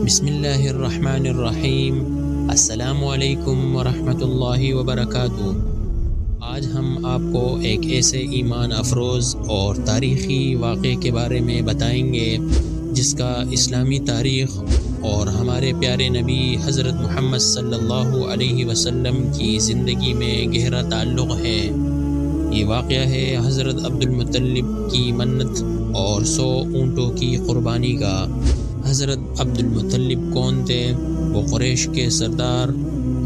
بسم اللہ الرحمن الرحیم۔ السلام علیکم ورحمۃ اللہ وبرکاتہ۔ آج ہم آپ کو ایک ایسے ایمان افروز اور تاریخی واقعے کے بارے میں بتائیں گے جس کا اسلامی تاریخ اور ہمارے پیارے نبی حضرت محمد صلی اللہ علیہ وسلم کی زندگی میں گہرا تعلق ہے۔ یہ واقعہ ہے حضرت عبد المطلب کی منت اور 100 اونٹوں کی قربانی کا۔ حضرت عبد المطلب کون تھے؟ وہ قریش کے سردار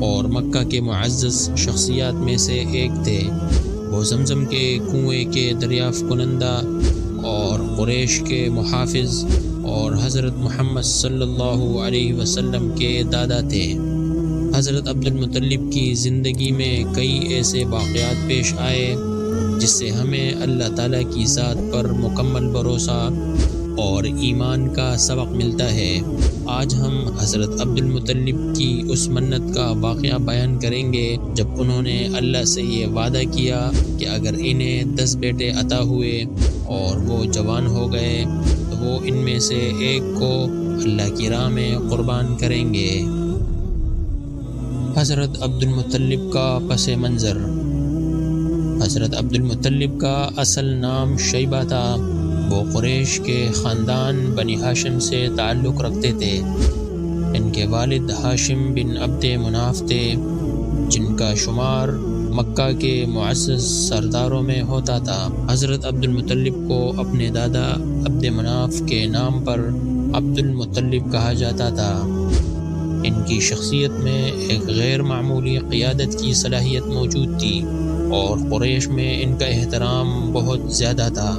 اور مکہ کے معزز شخصیات میں سے ایک تھے۔ وہ زمزم کے کنویں کے دریافت کنندہ اور قریش کے محافظ اور حضرت محمد صلی اللہ علیہ وسلم کے دادا تھے۔ حضرت عبد المطلب کی زندگی میں کئی ایسے واقعات پیش آئے جس سے ہمیں اللہ تعالیٰ کی ذات پر مکمل بھروسہ اور ایمان کا سبق ملتا ہے۔ آج ہم حضرت عبد المطلب کی اس منت کا واقعہ بیان کریں گے جب انہوں نے اللہ سے یہ وعدہ کیا کہ اگر انہیں 10 بیٹے عطا ہوئے اور وہ جوان ہو گئے تو وہ ان میں سے ایک کو اللہ کی راہ میں قربان کریں گے۔ حضرت عبد المطلب کا پس منظر۔ حضرت عبد المطلب کا اصل نام شیبہ تھا۔ وہ قریش کے خاندان بنی ہاشم سے تعلق رکھتے تھے۔ ان کے والد ہاشم بن عبد مناف تھے جن کا شمار مکہ کے معزز سرداروں میں ہوتا تھا۔ حضرت عبد المطلب کو اپنے دادا عبد مناف کے نام پر عبد المطلب کہا جاتا تھا۔ ان کی شخصیت میں ایک غیر معمولی قیادت کی صلاحیت موجود تھی اور قریش میں ان کا احترام بہت زیادہ تھا۔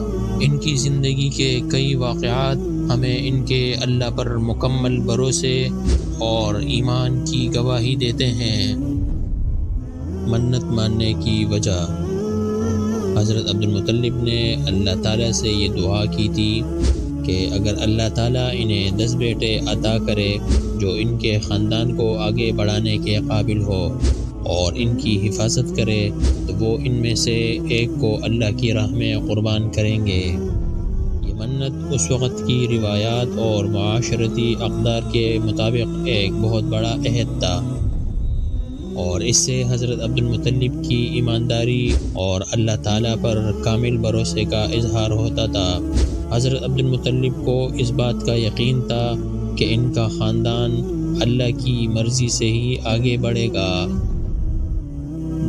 ان کی زندگی کے کئی واقعات ہمیں ان کے اللہ پر مکمل بھروسے اور ایمان کی گواہی دیتے ہیں۔ منت ماننے کی وجہ۔ حضرت عبد المطلب نے اللہ تعالیٰ سے یہ دعا کی تھی کہ اگر اللہ تعالیٰ انہیں 10 بیٹے عطا کرے جو ان کے خاندان کو آگے بڑھانے کے قابل ہو اور ان کی حفاظت کرے تو وہ ان میں سے ایک کو اللہ کی راہ میں قربان کریں گے۔ یہ منت اس وقت کی روایات اور معاشرتی اقدار کے مطابق ایک بہت بڑا عہد تھا اور اس سے حضرت عبد المطلب کی ایمانداری اور اللہ تعالیٰ پر کامل بھروسے کا اظہار ہوتا تھا۔ حضرت عبد المطلب کو اس بات کا یقین تھا کہ ان کا خاندان اللہ کی مرضی سے ہی آگے بڑھے گا۔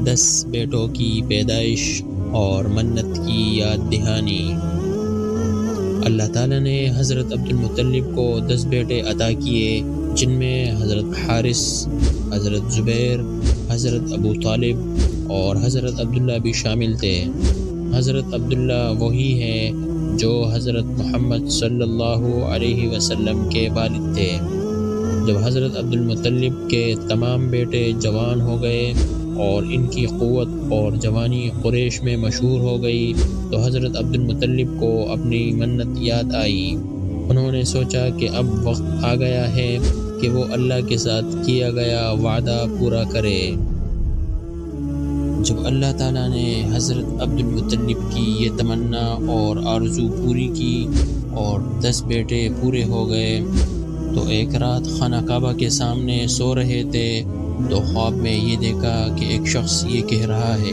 10 بیٹوں کی پیدائش اور منت کی یاد دہانی۔ اللہ تعالیٰ نے حضرت عبد المطلب کو 10 بیٹے عطا کیے جن میں حضرت حارث، حضرت زبیر، حضرت ابو طالب اور حضرت عبداللہ بھی شامل تھے۔ حضرت عبداللہ وہی ہیں جو حضرت محمد صلی اللہ علیہ وسلم کے والد تھے۔ جب حضرت عبد المطلب کے تمام بیٹے جوان ہو گئے اور ان کی قوت اور جوانی قریش میں مشہور ہو گئی تو حضرت عبد المطلب کو اپنی منت یاد آئی۔ انہوں نے سوچا کہ اب وقت آ گیا ہے کہ وہ اللہ کے ساتھ کیا گیا وعدہ پورا کرے۔ جب اللہ تعالیٰ نے حضرت عبد المطلب کی یہ تمنا اور آرزو پوری کی اور 10 بیٹے پورے ہو گئے تو ایک رات خانہ کعبہ کے سامنے سو رہے تھے تو خواب میں یہ دیکھا کہ ایک شخص یہ کہہ رہا ہے،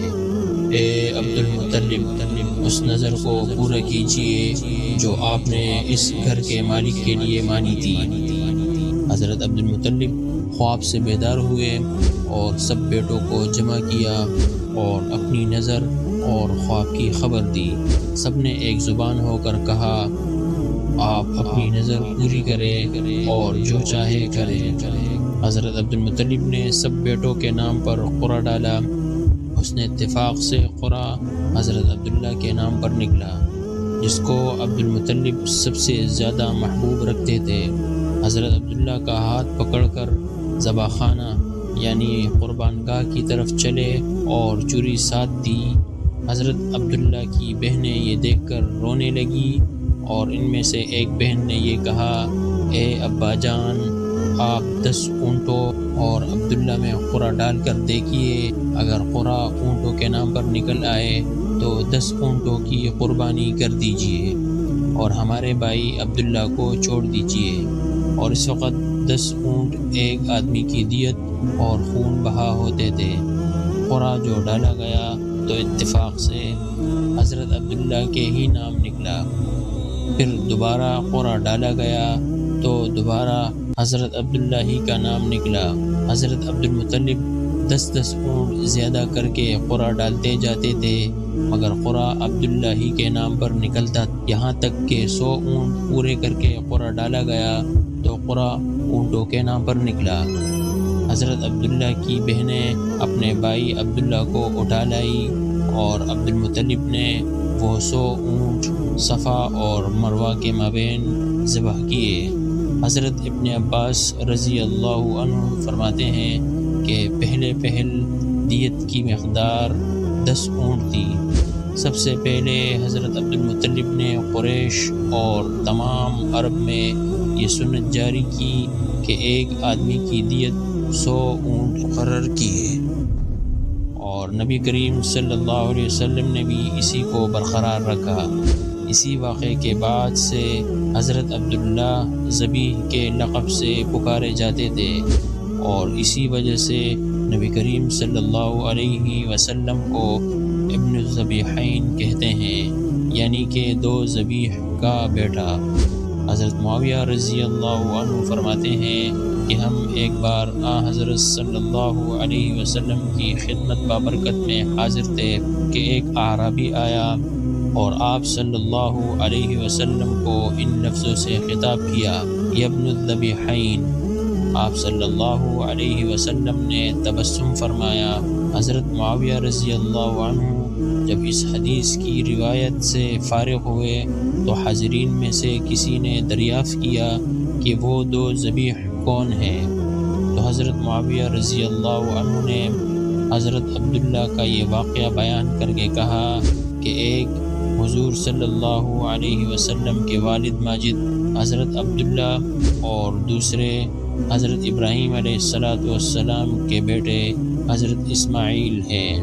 اے عبد المطلب، اس نظر کو پورا کیجئے جو آپ نے اس گھر کے مالک کے لیے مانی تھی۔ حضرت عبد المطلب خواب سے بیدار ہوئے اور سب بیٹوں کو جمع کیا اور اپنی نظر اور خواب کی خبر دی۔ سب نے ایک زبان ہو کر کہا، آپ اپنی نظر پوری کریں اور جو چاہے کریں۔ حضرت عبد المطلب نے سب بیٹوں کے نام پر قرہ ڈالا۔ حسن اتفاق سے قرہ حضرت عبداللہ کے نام پر نکلا جس کو عبد المطلب سب سے زیادہ محبوب رکھتے تھے۔ حضرت عبداللہ کا ہاتھ پکڑ کر ذبح خانہ یعنی قربان گاہ کی طرف چلے اور چوری ساتھ دی۔ حضرت عبداللہ کی بہنیں یہ دیکھ کر رونے لگی اور ان میں سے ایک بہن نے یہ کہا، اے ابا جان، آپ 10 اونٹوں اور عبداللہ میں قرہ ڈال کر دیکھیے، اگر قرہ اونٹوں کے نام پر نکل آئے تو 10 اونٹوں کی قربانی کر دیجیے اور ہمارے بھائی عبداللہ کو چھوڑ دیجیے۔ اور اس وقت 10 اونٹ ایک آدمی کی دیت اور خون بہا ہوتے تھے۔ قرعہ جو ڈالا گیا تو اتفاق سے حضرت عبداللہ کے ہی نام نکلا۔ پھر دوبارہ قرعہ ڈالا گیا تو دوبارہ حضرت عبداللہ ہی کا نام نکلا۔ حضرت عبدالمطلب 10 اونٹ زیادہ کر کے قرعہ ڈالتے جاتے تھے، مگر قرعہ عبداللہ ہی کے نام پر نکلتا، یہاں تک کہ 100 اونٹ پورے کر کے قرعہ ڈالا گیا تو قرعہ اونٹوں کے نام پر نکلا۔ حضرت عبداللہ کی بہنیں اپنے بھائی عبداللہ کو اٹھا لائی اور عبدالمطلب نے وہ 100 اونٹ صفا اور مروہ کے مابین ذبح کیے۔ حضرت ابن عباس رضی اللہ عنہ فرماتے ہیں کہ پہل دیت کی مقدار 10 اونٹ تھی۔ سب سے پہلے حضرت عبدالمطلب نے قریش اور تمام عرب میں یہ سنت جاری کی کہ ایک آدمی کی دیت 100 اونٹ مقرر کیے، اور نبی کریم صلی اللہ علیہ وسلم نے بھی اسی کو برقرار رکھا۔ اسی واقعے کے بعد سے حضرت عبداللہ ذبیح کے لقب سے پکارے جاتے تھے، اور اسی وجہ سے نبی کریم صلی اللہ علیہ وسلم کو ابن الذبیحین کہتے ہیں، یعنی کہ 2 ذبیح کا بیٹا۔ حضرت معاویہ رضی اللہ عنہ فرماتے ہیں کہ ہم ایک بار حضرت صلی اللہ علیہ وسلم کی خدمت بابرکت میں حاضر تھے کہ ایک اعرابی آیا اور آپ صلی اللہ علیہ وسلم کو ان لفظوں سے خطاب کیا، یا ابن الذبیحین۔ آپ صلی اللہ علیہ وسلم نے تبسم فرمایا۔ حضرت معاویہ رضی اللہ عنہ جب اس حدیث کی روایت سے فارغ ہوئے تو حاضرین میں سے کسی نے دریافت کیا کہ وہ 2 ذبیح کون ہیں، تو حضرت معاویہ رضی اللہ عنہ نے حضرت عبداللہ کا یہ واقعہ بیان کر کے کہا کہ ایک حضور صلی اللہ علیہ وسلم کے والد ماجد حضرت عبداللہ اور دوسرے حضرت ابراہیم علیہ السلام کے بیٹے حضرت اسماعیل ہیں۔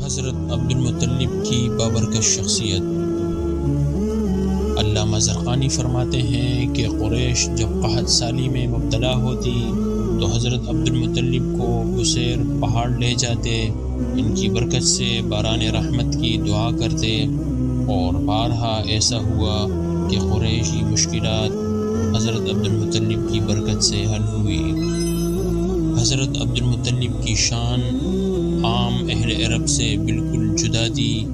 حضرت عبدالمطلب کی بابرکت شخصیت۔ علامہ زرقانی فرماتے ہیں کہ قریش جب قحط سالی میں مبتلا ہوتی تو حضرت عبدالمطلب کو بصیر پہاڑ لے جاتے، ان کی برکت سے باران رحمت کی دعا کرتے، اور بارہا ایسا ہوا کہ قریشی مشکلات حضرت عبدالمطلب کی برکت سے حل ہوئی۔ حضرت عبدالمطلب کی شان عام اہل عرب سے بالکل جدا تھی،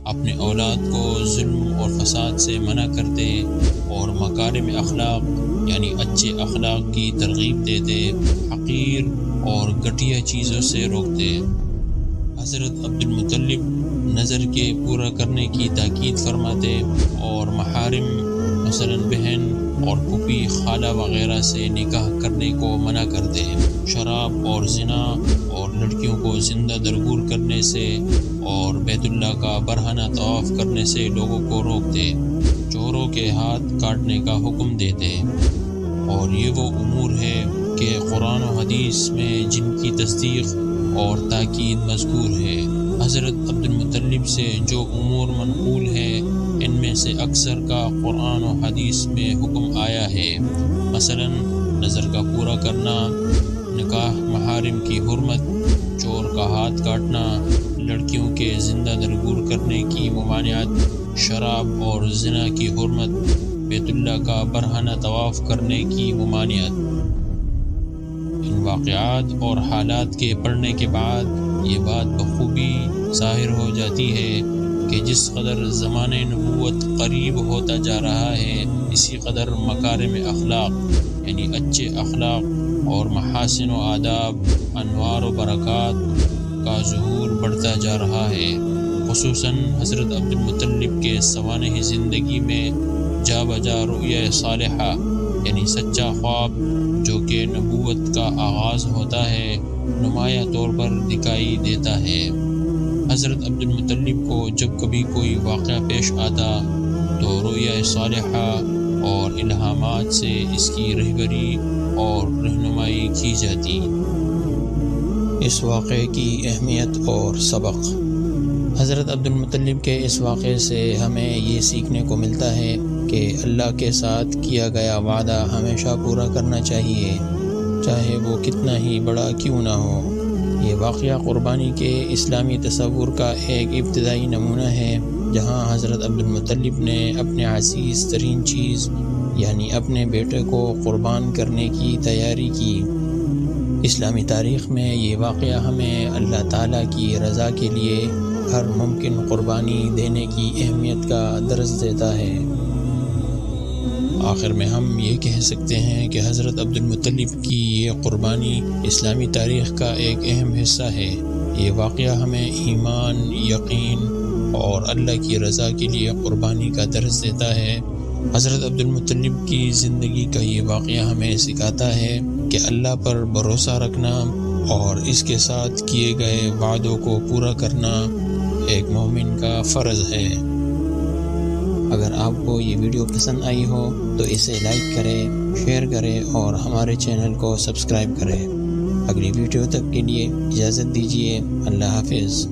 اپنے اولاد کو ظلم اور فساد سے منع کرتے اور مکارم اخلاق یعنی اچھے اخلاق کی ترغیب دیتے، حقیر اور گھٹیا چیزوں سے روکتے۔ حضرت عبدالمطلب نظر کے پورا کرنے کی تاکید فرماتے اور محارم مثلا بہن اور پھوپھی خالہ وغیرہ سے نکاح کرنے کو منع کرتے، شراب اور زنا اور لڑکیوں کو زندہ درگور کرنے سے اور بیت اللہ کا برہنہ طواف کرنے سے لوگوں کو روکتے، چوروں کے ہاتھ کاٹنے کا حکم دیتے۔ اور یہ وہ امور ہے کہ قرآن و حدیث میں جن کی تصدیق اور تاکید مذکور ہے۔ حضرت عبدالمطلب سے جو امور منقول ہیں ان میں سے اکثر کا قرآن و حدیث میں حکم آیا ہے، مثلا نظر کا پورا کرنا، نکاح محارم کی حرمت، چور کا ہاتھ کاٹنا، لڑکیوں کے زندہ درگور کرنے کی ممانعت، شراب اور زنا کی حرمت، بیت اللہ کا برہنہ طواف کرنے کی ممانعت۔ ان واقعات اور حالات کے پڑھنے کے بعد یہ بات بخوبی ظاہر ہو جاتی ہے کہ جس قدر زمانِ نبوت قریب ہوتا جا رہا ہے، اسی قدر مکارم اخلاق یعنی اچھے اخلاق اور محاسن و آداب، انوار و برکات کا ظہور بڑھتا جا رہا ہے۔ خصوصاً حضرت عبدالمطلب کے سوانح زندگی میں جا بجا رؤیا صالحہ یعنی سچا خواب جو کہ نبوت کا آغاز ہوتا ہے، نمایاں طور پر دکھائی دیتا ہے۔ حضرت عبدالمطلب کو جب کبھی کوئی واقعہ پیش آتا تو رؤیا صالحہ اور الہامات سے اس کی رہبری اور رہنمائی کی جاتی۔ اس واقعے کی اہمیت اور سبق۔ حضرت عبدالمطلب کے اس واقعے سے ہمیں یہ سیکھنے کو ملتا ہے کہ کہ اللہ کے ساتھ کیا گیا وعدہ ہمیشہ پورا کرنا چاہیے، چاہے وہ کتنا ہی بڑا کیوں نہ ہو۔ یہ واقعہ قربانی کے اسلامی تصور کا ایک ابتدائی نمونہ ہے، جہاں حضرت عبدالمطلب نے اپنے عزیز ترین چیز یعنی اپنے بیٹے کو قربان کرنے کی تیاری کی۔ اسلامی تاریخ میں یہ واقعہ ہمیں اللہ تعالیٰ کی رضا کے لیے ہر ممکن قربانی دینے کی اہمیت کا درس دیتا ہے۔ آخر میں ہم یہ کہہ سکتے ہیں کہ حضرت عبدالمطلب کی یہ قربانی اسلامی تاریخ کا ایک اہم حصہ ہے۔ یہ واقعہ ہمیں ایمان، یقین اور اللہ کی رضا کے لیے قربانی کا درس دیتا ہے۔ حضرت عبدالمطلب کی زندگی کا یہ واقعہ ہمیں سکھاتا ہے کہ اللہ پر بھروسہ رکھنا اور اس کے ساتھ کیے گئے وعدوں کو پورا کرنا ایک مومن کا فرض ہے۔ اگر آپ کو یہ ویڈیو پسند آئی ہو تو اسے لائک کریں، شیئر کریں اور ہمارے چینل کو سبسکرائب کریں۔ اگلی ویڈیو تک کے لیے اجازت دیجیے۔ اللہ حافظ۔